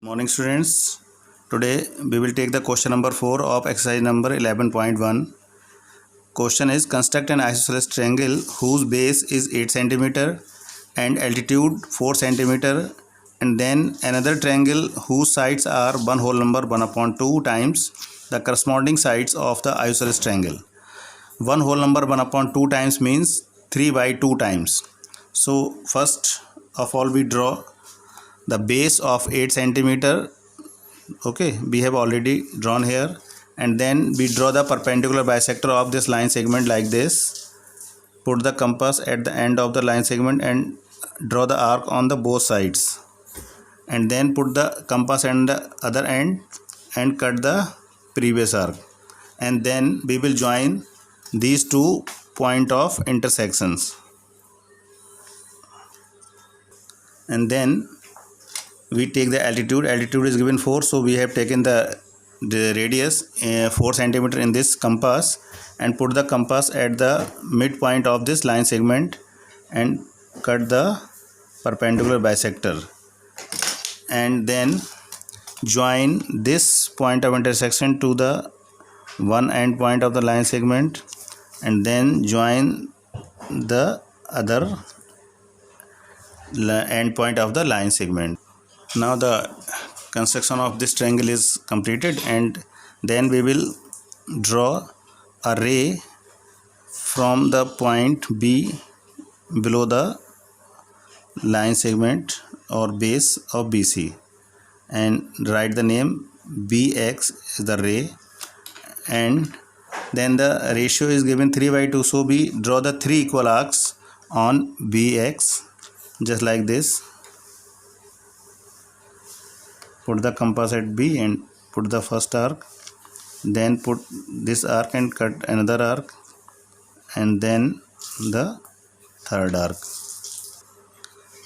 Morning students, today we will take the question number 4 of exercise number 11.1. Question is construct an isosceles triangle whose base is 8 cm and altitude 4 cm, and then another triangle whose sides are 1 whole number 1 upon 2 times the corresponding sides of the isosceles triangle. 1 whole number 1 upon 2 times means 3 by 2 times. So first of all we draw the base of 8 cm. Okay, we have already drawn here, and then we draw the perpendicular bisector of this line segment like this. Put the compass at the end of the line segment and draw the arc on the both sides, and then put the compass at the other end and cut the previous arc, and then we will join these two point of intersections, and then we take the altitude is given 4, so we have taken the radius 4 cm in this compass and put the compass at the midpoint of this line segment and cut the perpendicular bisector, and then join this point of intersection to the one end point of the line segment, and then join the other end point of the line segment. Now the construction of this triangle is completed, and then we will draw a ray from the point B below the line segment or base of BC, and write the name BX is the ray, and then the ratio is given 3 by 2, so we draw the 3 equal arcs on BX just like this. Put the compass at B and put the first arc, then put this arc and cut another arc, and then the third arc,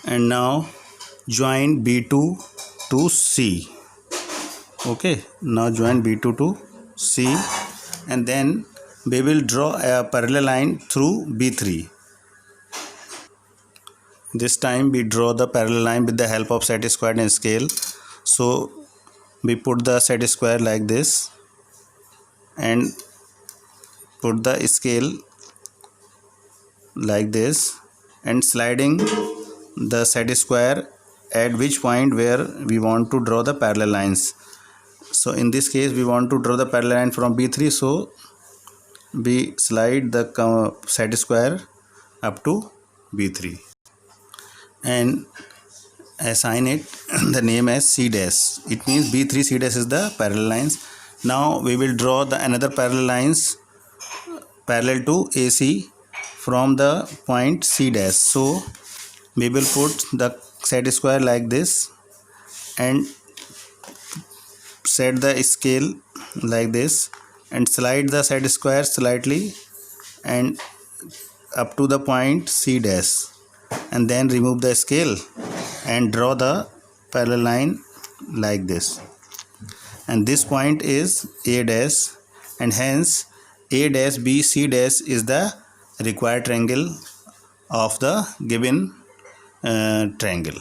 and now join B2 to C. Okay, now join B2 to C, and then we will draw a parallel line through B3. This time we draw the parallel line with the help of set square and scale. So we put the set square like this and put the scale like this, and sliding the set square at which point where we want to draw the parallel lines. So in this case we want to draw the parallel line from B3, so we slide the set square up to B3 and assign it the name as C dash. It means B3 C dash is the parallel lines. Now we will draw the another parallel lines parallel to AC from the point C dash. So we will put the set square like this and set the scale like this and slide the set square slightly and up to the point C dash, and then remove the scale and draw the parallel line like this, and this point is A dash, and hence A dash B C dash is the required triangle of the given triangle.